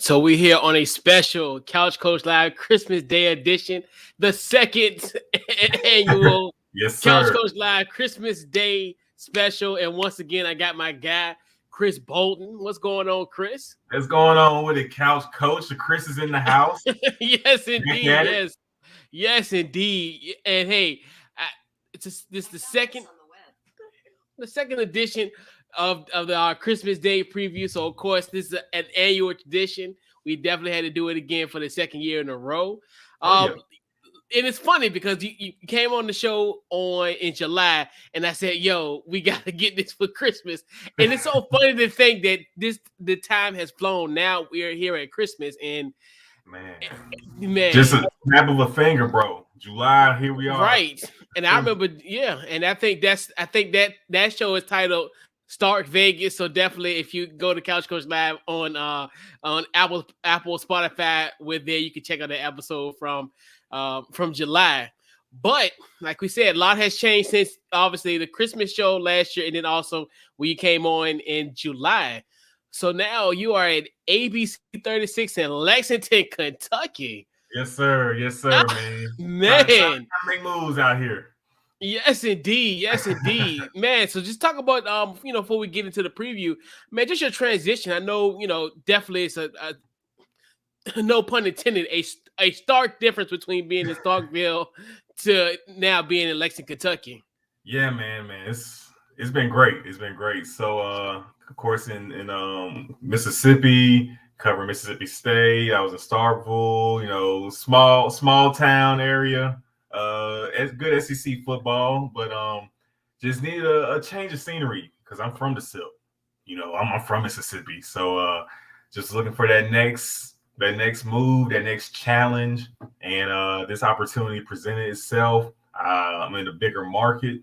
So we're here on a special Couch Coach Live Christmas Day edition, the second annual Yes, Couch sir. Coach Live Christmas Day special. And once again, I got my guy, Chris Bolton. What's going on, Chris? What's going on with the Couch Coach? The Chris is in the house. Yes, indeed. Yes. Yes, indeed. And hey, this is the second edition of our Christmas Day preview. So of course, this is an annual tradition. We definitely had to do it again for the second year in a row. And it's funny because you came on the show in July, and I said, "Yo, we got to get this for Christmas." And it's so funny to think that the time has flown. Now we're here at Christmas, and man, just a snap of a finger, bro. July, here we are. Right, and I remember, and I think that show is titled Start Vegas. So definitely, if you go to Couch Coach Live on Apple, Spotify, we're there. You can check out the episode from July. But like we said, a lot has changed since obviously the Christmas show last year, and then also when you came on in July. So now you are at ABC 36 in Lexington, Kentucky. Yes, sir. Yes, sir, man. Trying to make moves out here. Yes, indeed. Yes, indeed. Man, so just talk about before we get into the preview, man, just your transition. I know, definitely it's a no pun intended, a stark difference between being in Starkville to now being in Lexington, Kentucky. Yeah, man. It's been great. It's been great. So of course in Mississippi, covering Mississippi State. I was in Starkville, small town area. As good SEC football, but just needed a change of scenery because I'm from the SIP. I'm from Mississippi, so just looking for that next move, that next challenge, and this opportunity presented itself. I'm in a bigger market,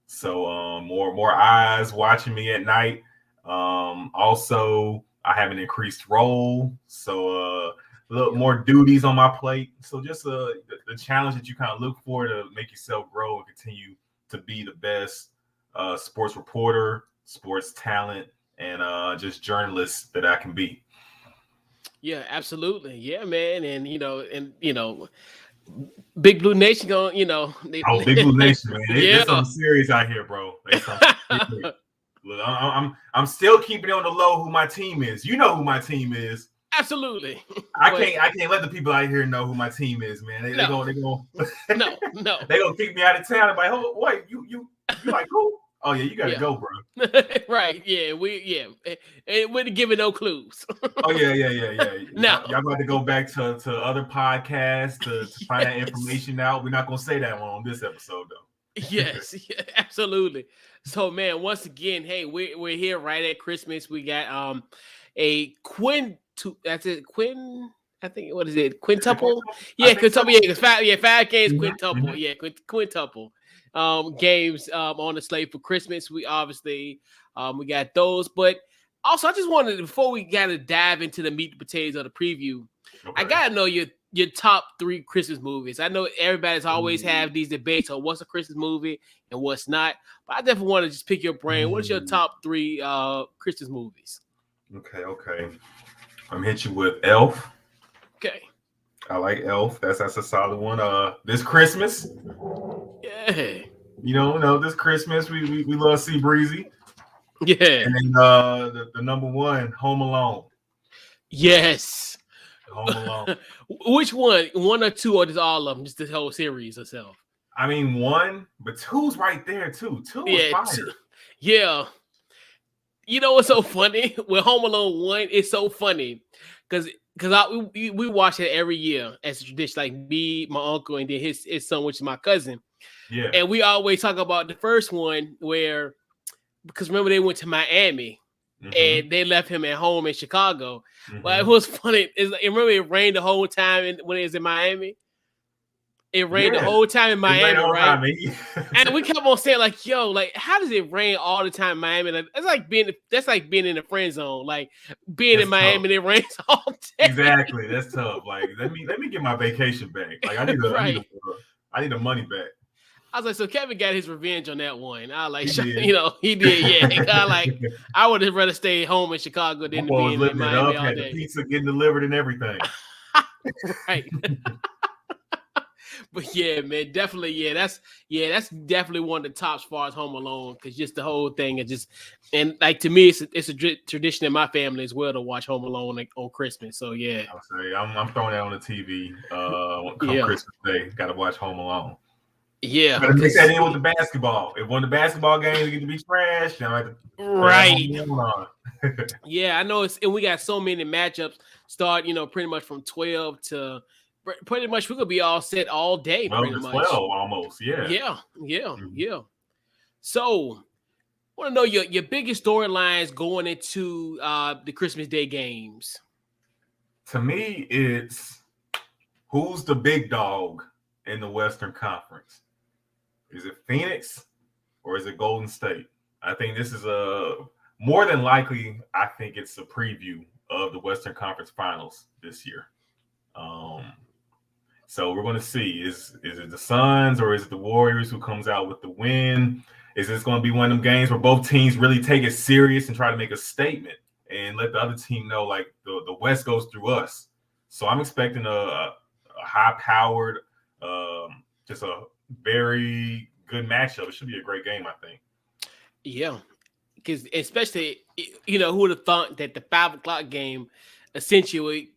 so more eyes watching me at night. Also, I have an increased role, so a little more duties on my plate. So just the challenge that you kind of look for to make yourself grow and continue to be the best sports reporter, sports talent, and just journalist that I can be. Yeah, absolutely. Yeah, man. And, Big Blue Nation going, Big Blue Nation, man. There's something serious out here, bro. Look, I'm still keeping it on the low who my team is. You know who my team is. Absolutely. I can't let the people out here know who my team is, man. They gonna no. They gonna kick me out of town and be like, oh wait, you like who? Oh yeah, you gotta go, bro. Right. Yeah, and we're giving no clues. Oh yeah. No. Y'all got to go back to other podcasts to find that information out. We're not gonna say that one on this episode though. Yes, absolutely. So man, once again, hey, we're here right at Christmas. We got a Quintuple. Yeah, quintuple. Yeah, 5 games, quintuple. Yeah, quintuple games on the slate for Christmas. We obviously we got those, but also I just wanted, before we gotta dive into the meat and potatoes of the preview, I gotta know your top 3 Christmas movies. I know everybody's always have these debates on what's a Christmas movie and what's not, but I definitely want to just pick your brain. What's your top 3 Christmas movies? Okay. I'm hit you with Elf. Okay. I like Elf. That's a solid one. This Christmas. Yeah. This Christmas we love to see Breezy. Yeah. And then the number 1, Home Alone. Yes. Home Alone. Which one? 1 or 2, or just all of them? Just the whole series itself? I mean 1, but 2's right there too. 2 is fire. 2. Yeah. You know what's so funny? With Home Alone 1, it's so funny because we watch it every year as a tradition. Like me, my uncle, and then his son, which is my cousin. Yeah. And we always talk about the first one because remember they went to Miami and they left him at home in Chicago. But it was funny. Remember it rained the whole time when it was in Miami? It rained the whole time in Miami, right? And we kept on saying, like, yo, like, how does it rain all the time in Miami? Like, that's like being in the friend zone, like being in Miami and it rains all day. Exactly, that's tough. Like, let me get my vacation back. Like, I need the money back. I was like, so Kevin got his revenge on that one. I like, He did. he did, yeah. I would have rather stay home in Chicago My than to boy be was in living it Miami up, all had the day. pizza getting delivered and everything. Right. But yeah, man, definitely, that's definitely one of the tops as far as Home Alone, because just the whole thing is just, and like to me, it's a tradition in my family as well to watch Home Alone like, on Christmas. So yeah, I'll say I'm throwing that on the TV. Come yeah, Christmas Day, got to watch Home Alone. yeah, Got to mix that in with the basketball. If one of the basketball games get to be trash, then I have to throw that right. Home Alone on. Yeah, I know and we got so many matchups start, pretty much from 12 to pretty much we could be all set all day, Well, pretty to much. 12 almost, yeah. Yeah. Mm-hmm. So, I want to know your biggest storylines going into the Christmas Day games. To me, it's who's the big dog in the Western Conference? Is it Phoenix or is it Golden State? I think this is more than likely, I think it's a preview of the Western Conference Finals this year. So we're going to see, is it the Suns or is it the Warriors who comes out with the win? Is this going to be one of them games where both teams really take it serious and try to make a statement and let the other team know, like, the West goes through us? So I'm expecting a high-powered, just a very good matchup. It should be a great game, I think. Yeah, because especially, who would have thought that the 5:00 game essentially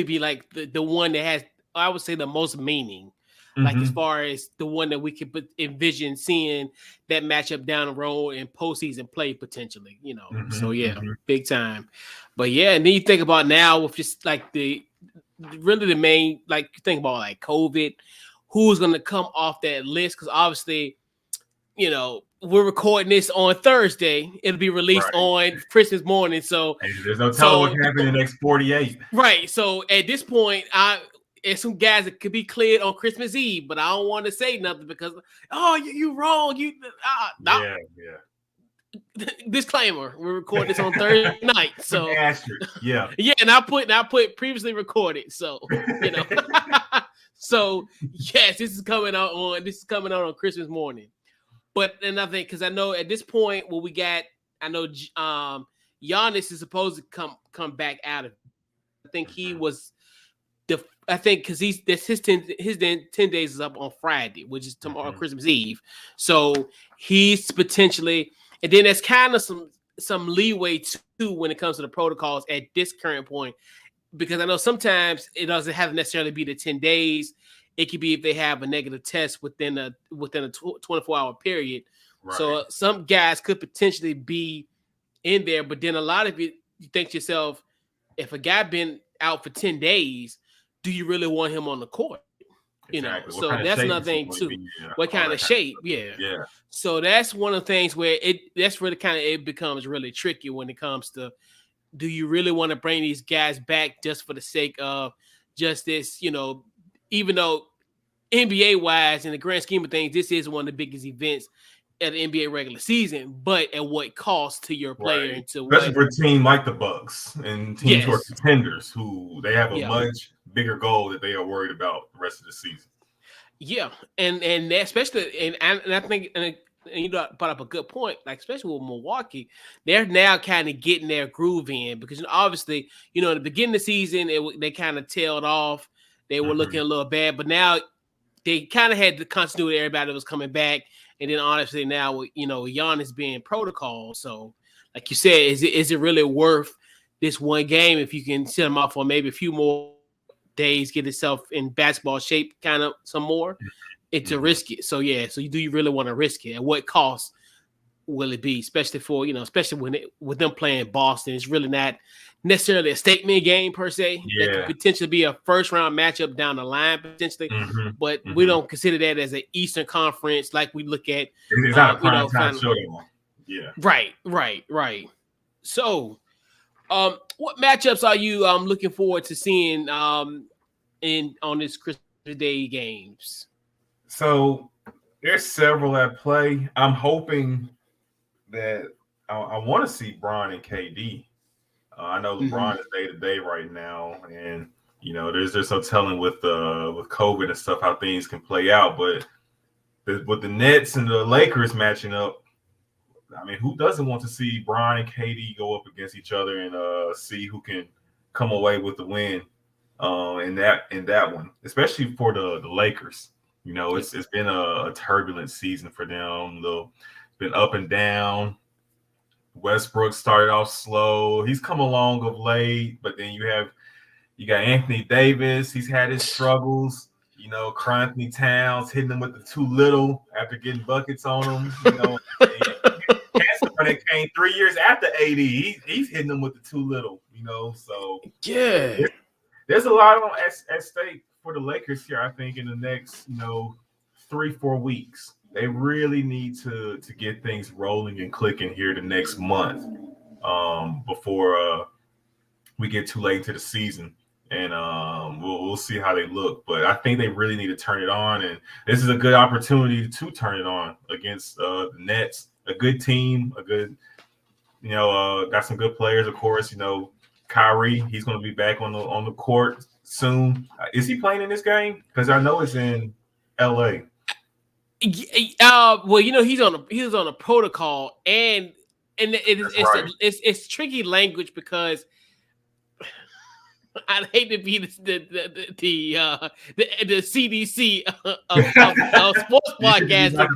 be like the one that has, I would say, the most meaning, like as far as the one that we could envision seeing that matchup down the road in postseason play potentially, So yeah, big time. But yeah, and then you think about now with just like the main, like you think about like COVID, who's going to come off that list? Because obviously, we're recording this on Thursday. It'll be released on Christmas morning. So there's no telling what happened in the next 48. Right. So at this point, there's some guys that could be cleared on Christmas Eve, but I don't want to say nothing because, you wrong. Yeah. Disclaimer: we're recording this on Thursday night, so yeah, and I put previously recorded, so so yes, this is coming out on Christmas morning. But another thing, because I know at this point, what we got, I know Giannis is supposed to come back out of it. I think he was because his 10 days is up on Friday, which is tomorrow, Christmas Eve. So he's potentially, and then there's kind of some leeway too when it comes to the protocols at this current point, because I know sometimes it doesn't have to necessarily be the 10 days. It could be if they have a negative test within a 24-hour period. Right. So some guys could potentially be in there, but then a lot of you think to yourself, if a guy been out for 10 days, do you really want him on the court? Exactly. So that's another thing too. What kind of shape? Yeah. So that's one of the things where that's really kind of, it becomes really tricky when it comes to, do you really want to bring these guys back just for the sake of just this, even though NBA wise, in the grand scheme of things, this is one of the biggest events at the NBA regular season, but at what cost to your player? Right. Especially for a team like the Bucks and teams who are contenders, who they have a much bigger goal that they are worried about the rest of the season. Yeah, and especially, and I think, and you brought up a good point, like especially with Milwaukee, they're now kind of getting their groove in, because obviously, in the beginning of the season, they kind of tailed off. They were looking a little bad, but now they kind of had the continuity of everybody that was coming back. And then honestly now, Giannis being protocol. So like you said, is it really worth this one game if you can set them off for maybe a few more days, get itself in basketball shape kind of some more? It's a risk it. So yeah, so do you really want to risk it? At what cost will it be? Especially for, especially with them playing Boston, it's really not necessarily a statement game per se. Yeah. That could potentially be a first round matchup down the line potentially, but we don't consider that as an Eastern Conference like we look at. It's not a prime time show anymore. Yeah. Right. So, what matchups are you looking forward to seeing on this Christmas Day games? So there's several at play. I'm hoping that I want to see Bron and KD. I know LeBron is day-to-day right now, and there's no telling with COVID and stuff how things can play out. But with the Nets and the Lakers matching up, I mean, who doesn't want to see Bron and KD go up against each other and see who can come away with the win in that one, especially for the Lakers. You know, it's been a turbulent season for them. Been up and down. Westbrook started off slow. He's come along of late, but then you got Anthony Davis. He's had his struggles. You know, Anthony Towns hitting him with the too little after getting buckets on him. You know, when it came 3 years after AD, he's hitting them with the too little. You know, so yeah, there's a lot at stake for the Lakers here. I think in the next 3-4 weeks, they really need to get things rolling and clicking here the next month before we get too late into the season. And we'll see how they look. But I think they really need to turn it on. And this is a good opportunity to turn it on against the Nets. A good team, got some good players, of course. Kyrie, he's going to be back on the court soon. Is he playing in this game? Because I know it's in LA. Well, he's on a protocol, and it's tricky language because I'd hate to be the CDC of sports podcasting,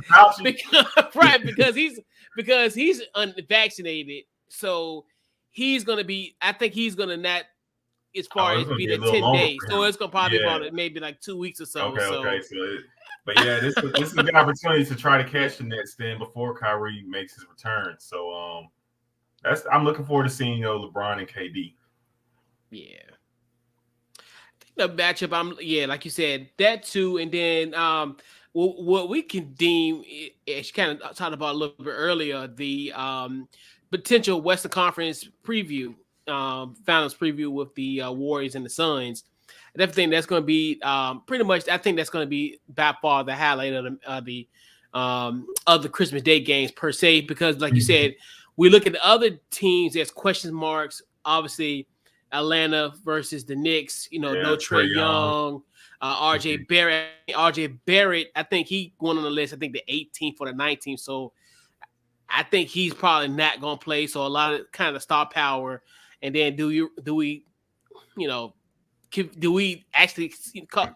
because he's unvaccinated, so he's gonna be. I think he's gonna not as far as be the 10 days, so it's gonna probably be about maybe like 2 weeks or so. Okay. But yeah, this is a good opportunity to try to catch the Nets then before Kyrie makes his return. So I'm looking forward to seeing LeBron and KD. Yeah. The matchup, like you said, that too, and then what we can deem, as you kind of talked about a little bit earlier, the potential Western Conference preview, finals preview with the Warriors and the Suns. And I think that's going to be pretty much. I think that's going to be by far the highlight of the Christmas Day games per se, because like you said, we look at the other teams as question marks. Obviously, Atlanta versus the Knicks, no Trae Young, RJ Barrett. RJ Barrett, I think he went on the list, I think the 18th or the 19th. So I think he's probably not going to play. So a lot of kind of star power. And then do we actually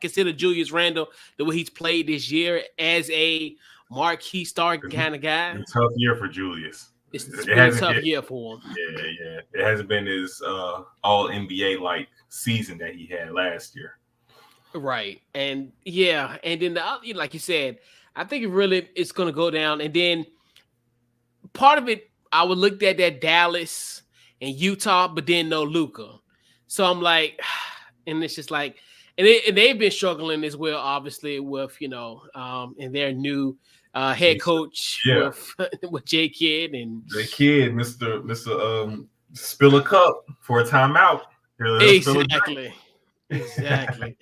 consider Julius Randle the way he's played this year as a marquee star kind of guy? It's a tough year for Julius. It's been a tough year for him. Yeah. It hasn't been his all NBA like season that he had last year. Right. And then like you said, I think it's going to go down. And then part of it, I would look at that Dallas and Utah, but then no Luka. So I'm like, and it's just like, and they've been struggling as well, obviously, with and their new head coach with J Kidd and J Kidd, Mr. Spill a cup for a timeout. Exactly.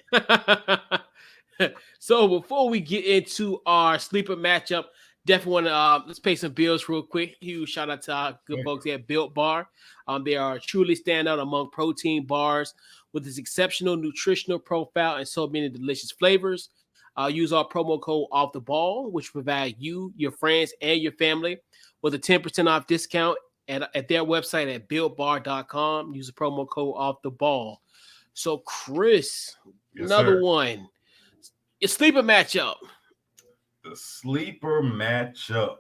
So before we get into our sleeper matchup, definitely want to let's pay some bills real quick. Huge shout out to our good folks at Built Bar. They are truly standout among protein bars with its exceptional nutritional profile and so many delicious flavors. Use our promo code Off the Ball, which provide you, your friends, and your family with a 10% off discount at their website at builtbar.com. Use the promo code Off the Ball. So, Chris, another one. Your sleeper matchup. The sleeper matchup.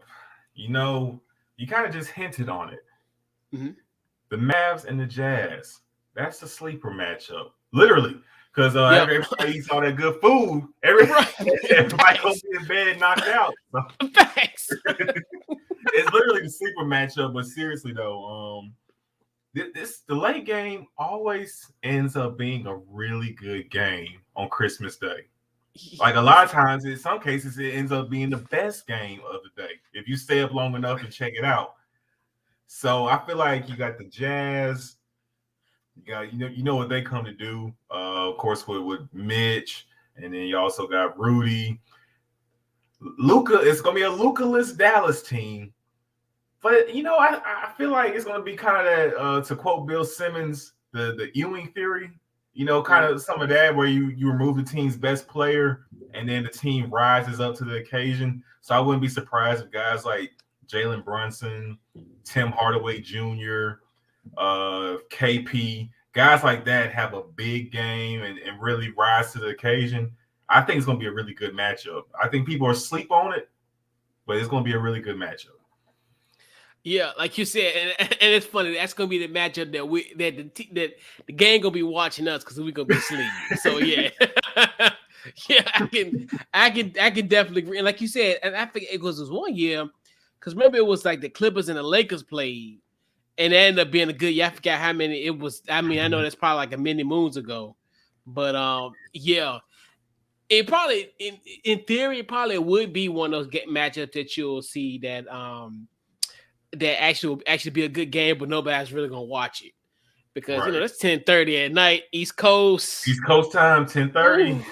You kind of just hinted on it. Mm-hmm. The Mavs and the Jazz. That's the sleeper matchup. Literally. Because everybody eats all that good food. Everybody goes in bed knocked out. So. Thanks. It's literally the sleeper matchup. But seriously, though, the late game always ends up being a really good game on Christmas Day. Like a lot of times, in some cases, it ends up being the best game of the day if you stay up long enough and check it out. So I feel like you got the Jazz. You got you know what they come to do. Of course, with Mitch, and then you also got Rudy. Luka, it's gonna be a Luka-less Dallas team. But I feel like it's gonna be kind of that, to quote Bill Simmons, the Ewing theory. Kind of some of that where you remove the team's best player and then the team rises up to the occasion. So I wouldn't be surprised if guys like Jalen Brunson, Tim Hardaway Jr., KP, guys like that have a big game and really rise to the occasion. I think it's going to be a really good matchup. I think people are asleep on it, but it's going to be a really good matchup. Yeah, like you said, and it's funny. That's gonna be the matchup that the gang gonna be watching us because we're gonna be asleep. So yeah, yeah, I can definitely agree. And like you said, and I think it was one year because remember it was like the Clippers and the Lakers played, and it ended up being a good. Yeah, I forgot how many it was. I mean, I know that's probably like a many moons ago, but yeah, it probably in theory it probably would be one of those matchups that you'll see that that actually be a good game, but nobody's really gonna watch it because that's 10:30 at night, East Coast time, 10:30.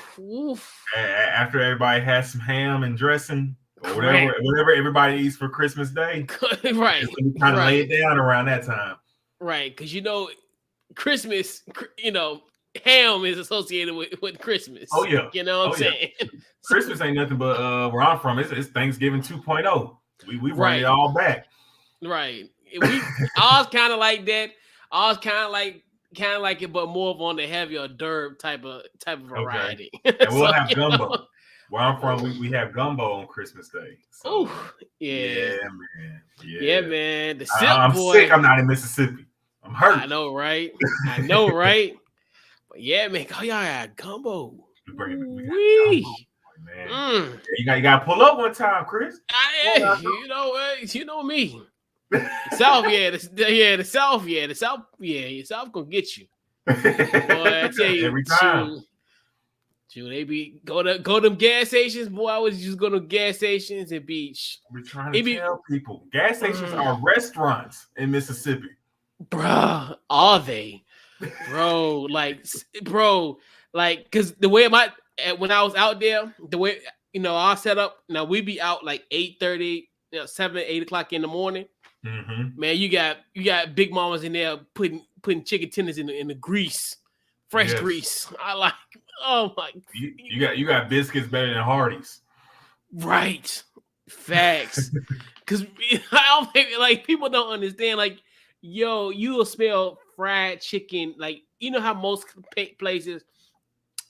After everybody has some ham and dressing or whatever everybody eats for Christmas Day, right? Kind of lay it down around that time, right? Because Christmas, ham is associated with Christmas. Oh yeah, you know what I'm saying. Christmas ain't nothing but where I'm from. It's Thanksgiving 2.0. We run it all back. Right. Ours kind of like that. Ours kind of like it, but more of on the heavier hors d'oeuvre type of variety. Okay. And we'll have gumbo. Where I'm from, we have gumbo on Christmas Day. So, yeah, man. Yeah, man. The I'm boy. sick. I'm not in Mississippi. I'm hurt. I know, right? But yeah, man. Oh, y'all got gumbo. We man. You got to pull up one time, Chris. You know me. The South, the South gonna get you. Boy, I tell you, every time. Shoot, they be go to them gas stations. Boy, I was just going to gas stations and beach. We're trying to tell people gas stations are restaurants in Mississippi. Bruh, are they? Bro, because the way when I was out there, the way our setup, now we be out like 8:30, 7, 8 o'clock in the morning. Mm-hmm. Man, you got big mamas in there putting chicken tenders in the grease, fresh grease. I like. Oh my! You got biscuits better than Hardee's. Right. Facts. Because I don't think like people don't understand. Like, yo, you will smell fried chicken. Like, you know how most places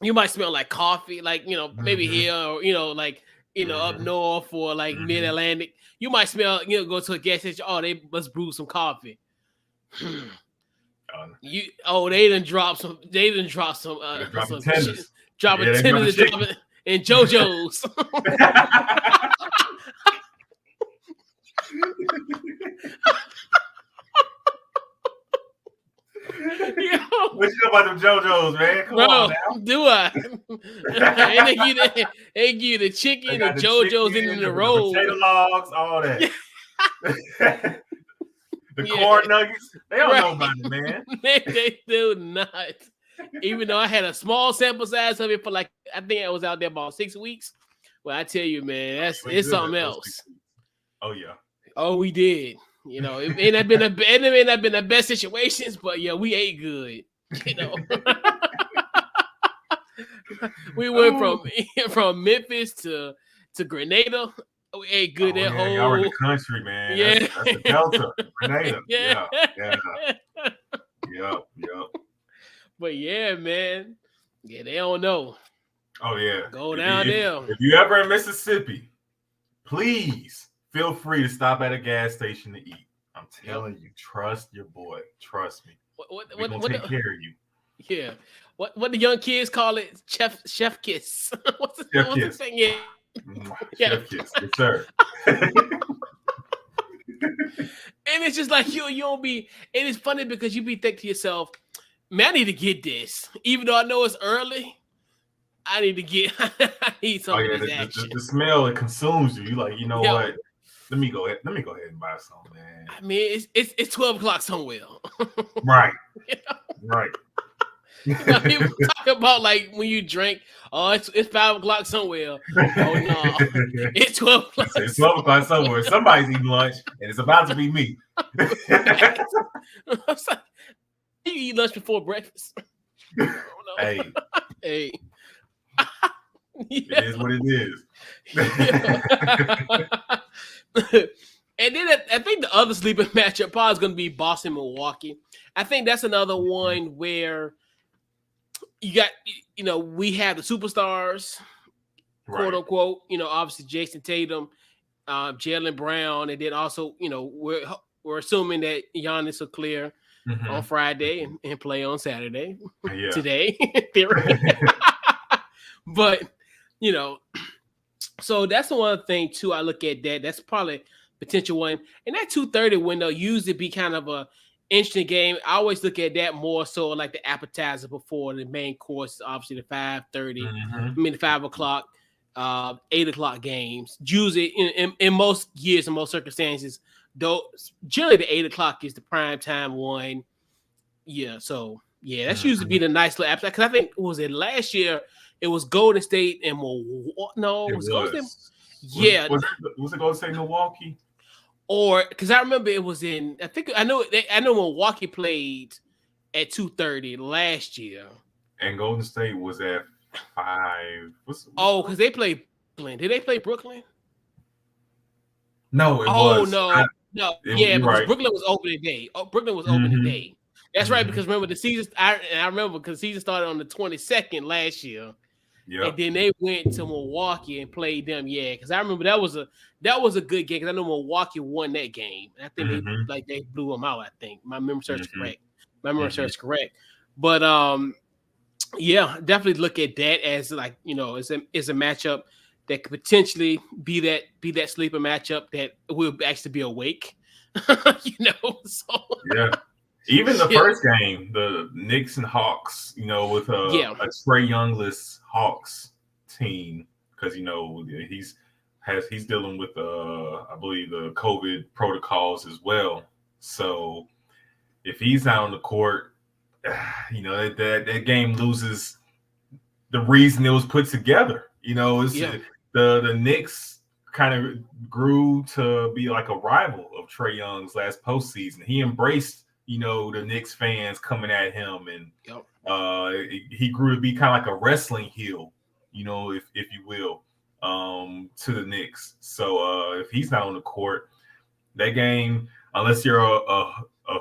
you might smell like coffee, like maybe here or up north or like mid Atlantic. You might smell go to a gas station. Oh, they must brew some coffee. They done dropped some. They done dropped some. Dropping tenders. Dropping tenders and JoJo's. What you know about them JoJo's, man? Come on now. Do I? they give you the chicken, the JoJo's, in the roll, potato logs, all that. The corn nuggets, they don't know about it, man. They do not. Even though I had a small sample size of it for I think I was out there about 6 weeks. Well, I tell you, man, it's something else. Oh yeah. Oh, we did. It may not been the best situations, but yeah, we ate good. We went from Memphis to Grenada. We ate good that whole. Y'all in the country, man. Yeah, that's the Delta, Grenada. Yeah. But yeah, man. Yeah, they don't know. Oh yeah. Go down there. If you ever in Mississippi, please feel free to stop at a gas station to eat. I'm telling you, trust your boy. Trust me. We're gonna take care of you. Yeah. What the young kids call it? Chef kiss. What's the thing? Yeah. Chef kiss, yes, sir. And it's just like you don't be. It is funny because you be thinking to yourself, man, I need to get this, even though I know it's early. I need to get. I need some of this action. The smell, it consumes you. You like, what? Let me go ahead and buy some, man. I mean, it's 12 o'clock somewhere. Right. Right. People talk about like when you drink. Oh, it's 5 o'clock somewhere. Oh no, it's 12 o'clock. It's 12 o'clock somewhere. Somebody's eating lunch, and it's about to be me. You eat lunch before breakfast. Hey. It is what it is. And then I think the other sleeping matchup probably is going to be Boston Milwaukee. I think that's another one where you got, we have the superstars, quote unquote. Obviously Jason Tatum, Jaylen Brown, and then also, we're assuming that Giannis will clear on Friday and play on Saturday today, in theory. But so that's the one thing too. I look at that. That's probably potential one. And that 2:30 window usually be kind of a interesting game. I always look at that more so like the appetizer before the main course. Obviously, the 5:30. I mean the 5 o'clock, 8 o'clock games. Usually, in most years, in most circumstances, though, generally the 8 o'clock is the prime time one. Yeah. So yeah, that's usually be the nice little appetizer. Because I think was it last year. It was Golden State and Milwaukee. No, it was Golden State. Yeah. Was it Golden State Milwaukee? Or because I remember it was in. I know Milwaukee played at 2:30 last year. And Golden State was at 5. Because they played Brooklyn. Did they play Brooklyn? No, it was. No. Yeah, because right. Brooklyn was opening day. Brooklyn was opening day. That's right. Because remember the season. I remember because the season started on the 22nd last year. Yep. And then they went to Milwaukee and played them. Yeah, because I remember that was a good game. Because I know Milwaukee won that game. And I think they blew them out. I think my memory serves correct. Correct. But yeah, definitely look at that as like it's a matchup that could potentially be that sleeper matchup that will actually be awake. So yeah. Even the first game, the Knicks and Hawks, with a Trae Youngless Hawks team, because he's dealing with I believe the COVID protocols as well. So if he's out on the court, that game loses the reason it was put together. The Knicks kind of grew to be like a rival of Trae Young's last postseason. He embraced the Knicks fans coming at him, and he grew to be kind of like a wrestling heel, if you will, to the Knicks. So if he's not on the court, that game, unless you're a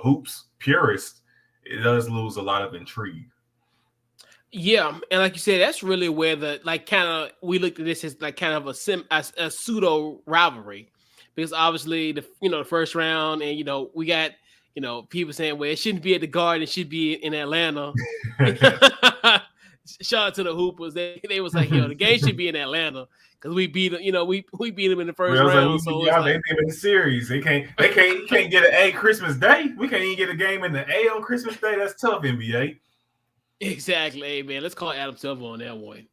hoops purist, it does lose a lot of intrigue. Yeah, and like you said, that's really where we looked at this as like kind of a pseudo rivalry, because obviously the first round, and we got. People saying, well, it shouldn't be at the Garden, it should be in Atlanta. Shout out to the Hoopers. They was like, the game should be in Atlanta because we beat them. We beat them in the first round. They beat in the series. They can't get an A Christmas Day. We can't even get a game in the A on Christmas Day. That's tough, NBA. Exactly, hey, man. Let's call Adam Silver on that one.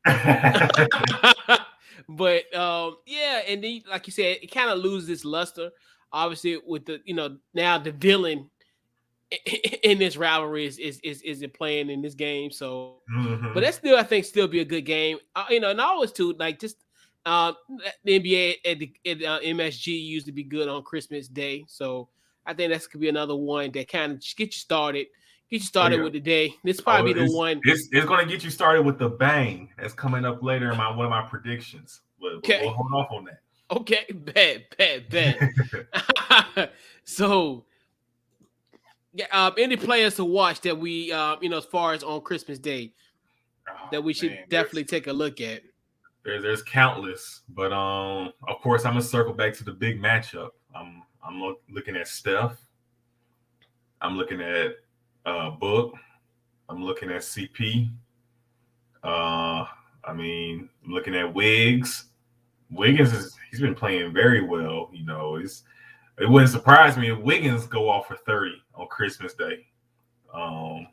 But and then, like you said, it kind of loses its luster. Obviously, with the now the villain in this rivalry is playing in this game. So, but that's still I think be a good game. And always too like just the NBA at MSG used to be good on Christmas Day. So I think that could be another one that kind of get you started. With the day. This probably be the one. It's going to get you started with the bang. That's coming up later in one of my predictions. But we'll hold off on that. Okay, bad. So, any players to watch that we, as far as on Christmas Day, that we should definitely take a look at. There's countless, but of course I'm gonna circle back to the big matchup. I'm looking at Steph. I'm looking at Book. I'm looking at CP. I'm looking at Wiggins. He's been playing very well. It wouldn't surprise me if Wiggins go off for 30 on Christmas Day. I'm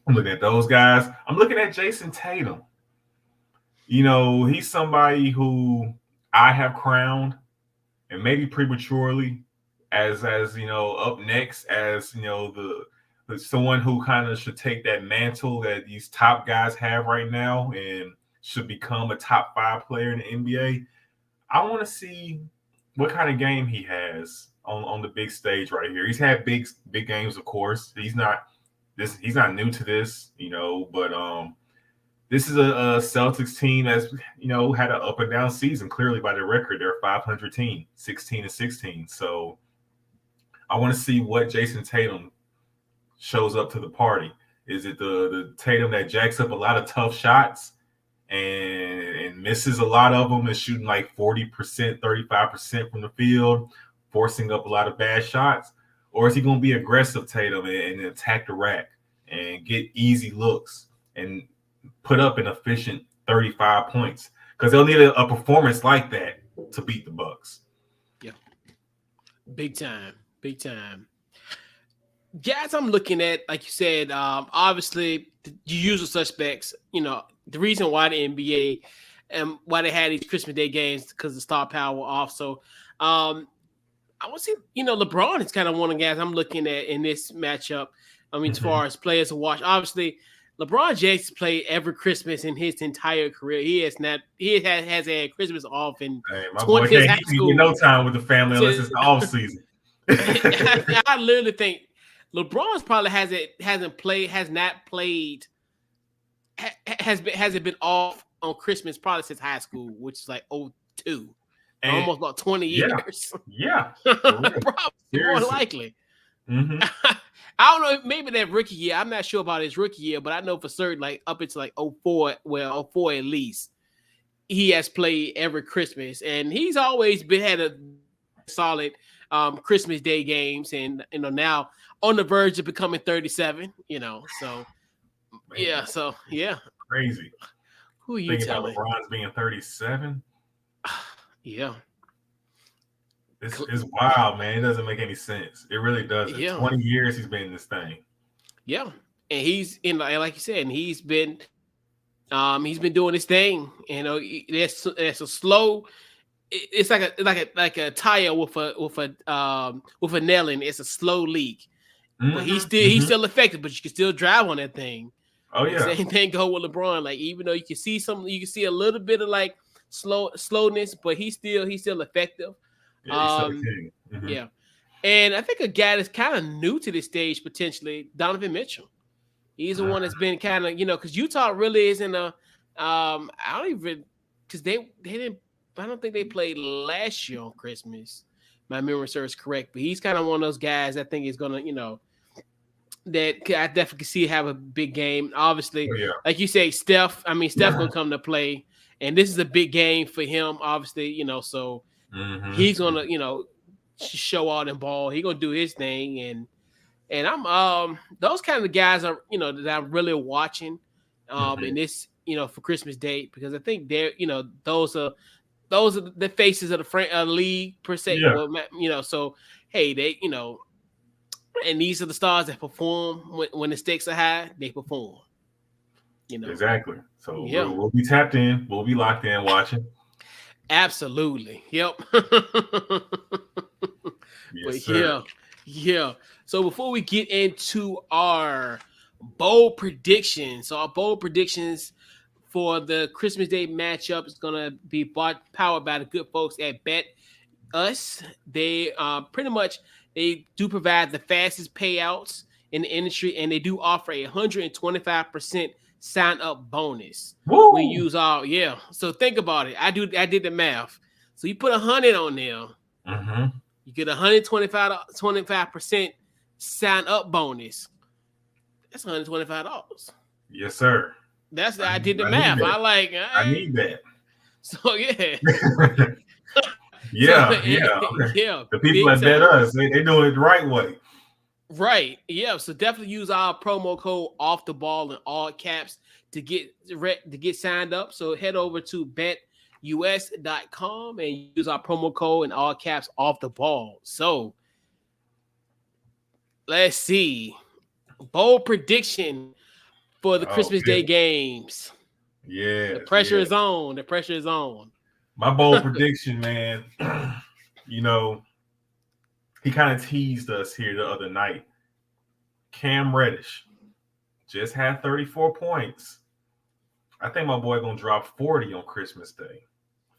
looking at those guys. I'm looking at Jason Tatum. He's somebody who I have crowned, and maybe prematurely, as up next as the someone who kind of should take that mantle that these top guys have right now and should become a top 5 player in the NBA. I want to see what kind of game he has on the big stage right here. He's had big games, of course. He's not new to this, but this is a Celtics team that's, had an up and down season. Clearly, by their record, they're a 500 team, 16-16. So I want to see what Jason Tatum shows up to the party. Is it the Tatum that jacks up a lot of tough shots and misses a lot of them, and shooting like 40%, 35% from the field, forcing up a lot of bad shots? Or is he going to be aggressive, Tatum, and attack the rack and get easy looks and put up an efficient 35 points? Because they'll need a performance like that to beat the Bucks. Yeah. Big time. Guys, I'm looking at, like you said, obviously the usual suspects, the reason why the NBA and why they had these Christmas Day games because the star power off. So I want to see, LeBron is kind of one of the guys I'm looking at in this matchup. I mean, as far as players to watch, obviously LeBron James played every Christmas in his entire career. He has had Christmas off in my boy can't high school. No time with the family unless it's the off season. I literally think LeBron's probably hasn't been off on Christmas probably since high school, which is like 2002. Almost about 20 years. Yeah. Probably more likely. Mm-hmm. I don't know, maybe that rookie year. I'm not sure about his rookie year, but I know for certain, like up into like 04 at least, he has played every Christmas, and he's always had a solid Christmas Day games, and now on the verge of becoming 37. So Crazy. Who are you telling? About LeBron's being 37? Yeah. It's wild, man. It doesn't make any sense. It really doesn't. Yeah. 20 years he's been in this thing. Yeah. And he's like you said, and he's been doing his thing. It's a slow. It's like a tire with a nail in it. It's a slow leak. Mm-hmm. But he's still effective, but you can still drive on that thing. Oh yeah. Same thing go with LeBron. Like, even though you can see a little bit of like slowness, but he's still effective. Yeah, Yeah. And I think a guy that's kind of new to this stage potentially, Donovan Mitchell. He's the one that's been kind of, because Utah really isn't I don't think they played last year on Christmas. My memory serves correct, but he's kind of one of those guys I think is gonna, that I definitely see have a big game. Obviously, like you say, Steph gonna come to play, and this is a big game for him. Obviously, so he's gonna, show all them ball. He gonna do his thing, and I'm those kind of guys are that I'm really watching in this for Christmas Day, because I think they're those are the faces of the league per se. Yeah. So hey, they and these are the stars that perform when the stakes are high. They perform. Exactly. So we'll be tapped in. We'll be locked in watching. Absolutely. Yep. Yes, sir. Yeah. So before we get into our bold predictions, our bold predictions for the Christmas Day matchup is gonna be powered by the good folks at Bet Us. They pretty much they do provide the fastest payouts in the industry, and they do offer a 125% sign up bonus. Woo! We use So think about it. I did the math. So you put 100 on there, you get 125% sign up bonus. That's $125. Yes, sir. I did the math. I need that. So yeah. Yeah. The people that Bet Us, they doing it the right way. Right. Yeah. So definitely use our promo code off the ball in all caps to get signed up. So head over to betus.com and use our promo code in all caps off the ball. So let's see. Bold prediction for the Christmas Day games. Yeah. The pressure is on. The pressure is on. My bold prediction, man, he kind of teased us here the other night. Cam Reddish just had 34 points. I think my boy going to drop 40 on Christmas Day.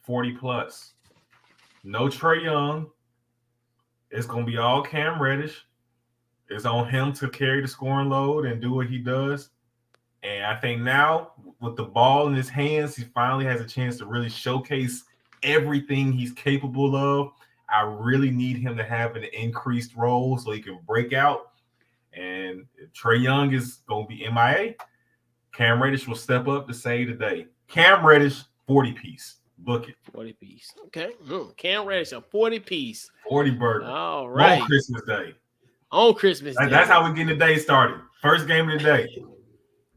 40 plus. No Trae Young. It's going to be all Cam Reddish. It's on him to carry the scoring load and do what he does. And I think now with the ball in his hands, he finally has a chance to really showcase everything he's capable of. I really need him to have an increased role so he can break out. And if Trae Young is going to be MIA, Cam Reddish will step up to save the day. Cam Reddish, 40-piece. Book it. 40-piece. Okay. Cam Reddish, a 40-piece. 40 burger. All right. On Christmas Day. On Christmas Day. That's how we get the day started. First game of the day.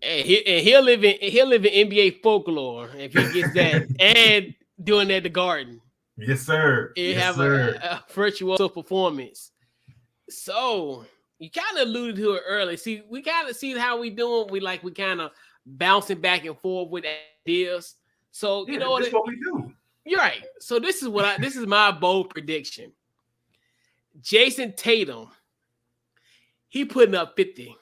And he'll live in NBA folklore if he gets that and doing that at the Garden. Yes, sir. He'll have a virtuoso performance. So you kind of alluded to it early. See, we kind of see how we doing. We kind of bouncing back and forth with ideas. So you know what we do. You're right. So this is my bold prediction. Jason Tatum, he putting up 50.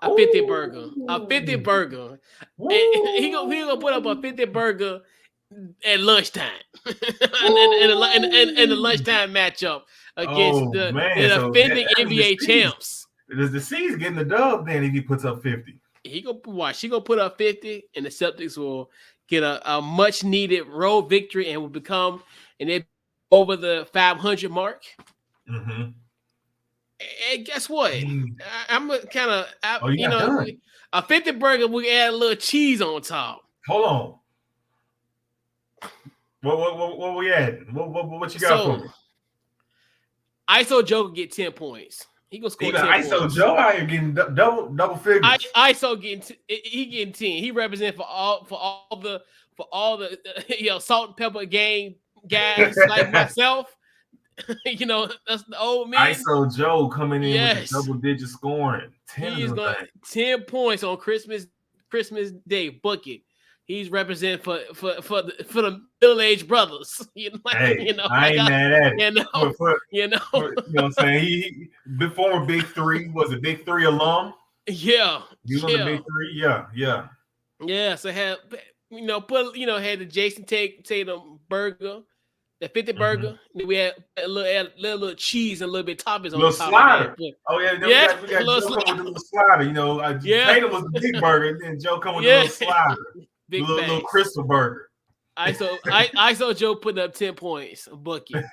A 50 burger. A 50 burger. And he gonna put up a 50 burger at lunchtime. and the lunchtime matchup against the defending NBA champs. Does the C's getting the dub then if he puts up 50? He gonna put up 50, and the Celtics will get a much needed road victory and will become over the 500 mark. Mm-hmm. And guess what? I'm kind of, done. A 50 burger, we add a little cheese on top. Hold on. What we adding? What you got for me? ISO Joe can get 10 points. He gonna score 10 ISO points. Joe out here getting double figures. ISO getting 10. He represents for all the salt and pepper gang guys like myself. That's the old man. ISO Joe coming in with double-digit scoring. 10 points on Christmas Day. Book it. He's representing for the middle-aged brothers. I ain't mad at it. You know what I'm saying? He before Big Three was a Big Three alum. Yeah. You know the Big Three? Yeah. Yeah. So had the Jason Tatum burger. The 50 burger, then we had a little cheese and a little bit of toppings on top slider. Of that. Oh yeah, we got Joe come with a little slider. Tatum was the big burger, and then Joe come with a little slider, little crystal burger. ISO Joe putting up 10 points, a bucket.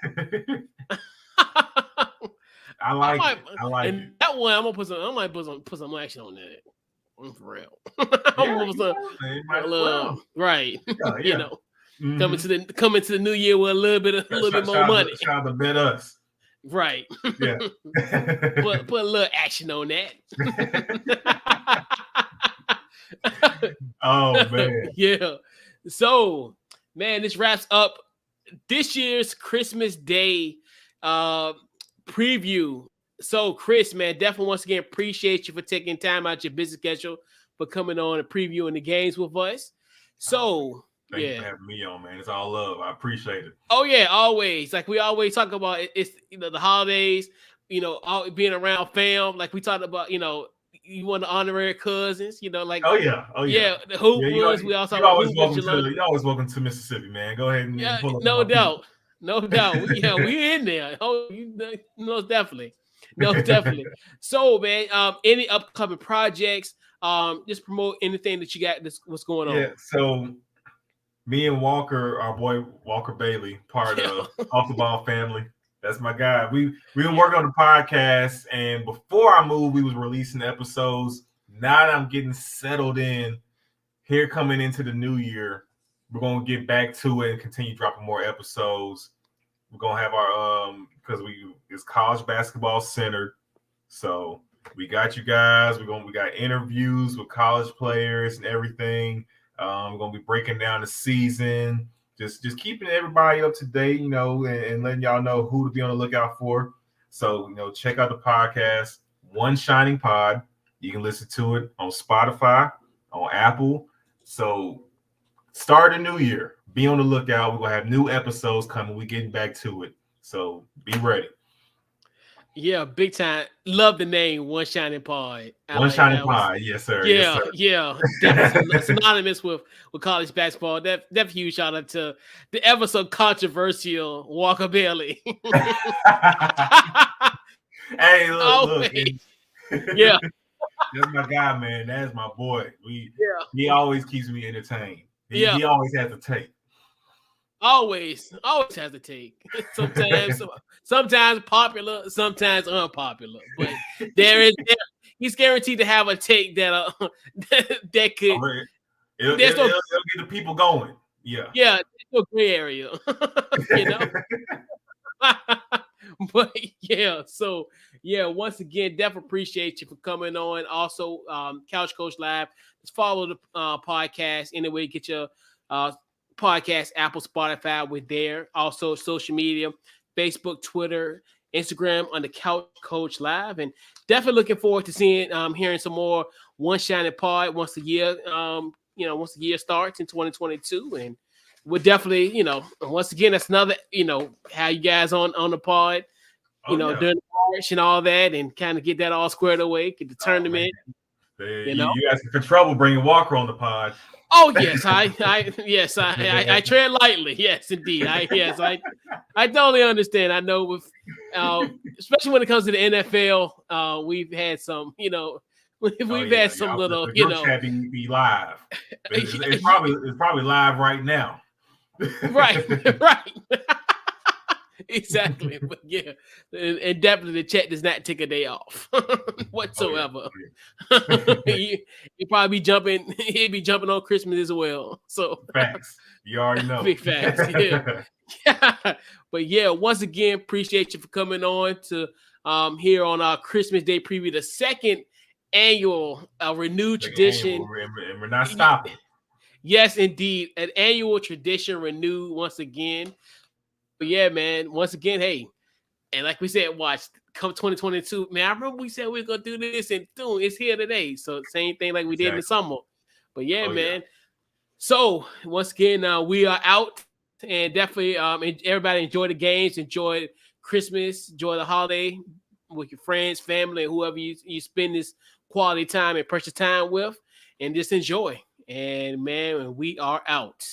I like it. That one, I might put some action on that. For real. I'm gonna put right. Yeah. Mm-hmm. Coming to the new year with a little bit more money. Trying to bet us. Right. Yeah. put a little action on that. Oh man. Yeah. So, man, this wraps up this year's Christmas Day preview. So, Chris, man, definitely once again appreciate you for taking time out your busy schedule for coming on and previewing the games with us. So. Thank you for having me on, man. It's all love. I appreciate it. Oh yeah, always. Like we always talk about it's the holidays, all being around fam. Like we talked about, you want the honorary cousins, like oh yeah. The hoop was. We also you're always welcome to Mississippi, man. Go ahead and pull up. No doubt. We in there. Oh, most definitely. So, man, any upcoming projects? Just promote anything that you got. What's going on? Yeah. So. Me and Walker, our boy Walker Bailey, part of Off the Ball family. That's my guy. We've been working on the podcast, and before I moved, we was releasing episodes. Now that I'm getting settled in, here coming into the new year, we're gonna get back to it and continue dropping more episodes. We're gonna have our because it's college basketball centered, so we got you guys. We got interviews with college players and everything. We're gonna be breaking down the season, just keeping everybody up to date, and letting y'all know who to be on the lookout for. So, check out the podcast, One Shining Pod. You can listen to it on Spotify, on Apple. So, start a new year. Be on the lookout. We're gonna have new episodes coming. We're getting back to it. So, be ready. Yeah, big time. Love the name One Shining Pod. One Shining Pod, yes, sir. Yeah, Definitely synonymous with college basketball. That's huge shout out to the ever so controversial Walker Bailey. Hey, look. Yeah. That's my guy, man. That's my boy. He always keeps me entertained. He always has a take. Always has a take. Sometimes popular, sometimes unpopular. But he's guaranteed to have a take that that could. It'll get the people going. Yeah. Yeah, it's no gray area. But once again, definitely appreciate you for coming on. Also, Couch Coach Live. Just follow the podcast anyway. Get your podcast, Apple, Spotify. We're there. Also, social media, Facebook, Twitter, Instagram on the Couch Coach Live, and definitely looking forward to hearing some more One Shining Pod once a year. Once the year starts in 2022, and we're definitely, once again, that's another, how you guys on the pod, during the March and all that, and kind of get that all squared away, get the tournament. You asking for trouble bringing Walker on the pod. Oh yes, I tread lightly. Yes, indeed. I totally understand. I know with, especially when it comes to the NFL, we've had some, we've had some little, the chat be live. It's probably live right now. Right. Exactly. But and definitely the chat does not take a day off whatsoever. He'd probably be jumping. He'd be jumping on Christmas as well. So facts. You already know. Big facts. Yeah. But once again, appreciate you for coming on to here on our Christmas Day preview, the second annual renewed tradition. And we're not stopping. Yes, indeed. An annual tradition renewed once again. But man, once again, hey, and like we said, come 2022, man, I remember we said we were going to do this, and boom, it's here today. So same thing like we did in the summer. But man. Yeah. So once again, we are out, and definitely everybody enjoy the games, enjoy Christmas, enjoy the holiday with your friends, family, and whoever you spend this quality time and precious time with, and just enjoy. And man, we are out.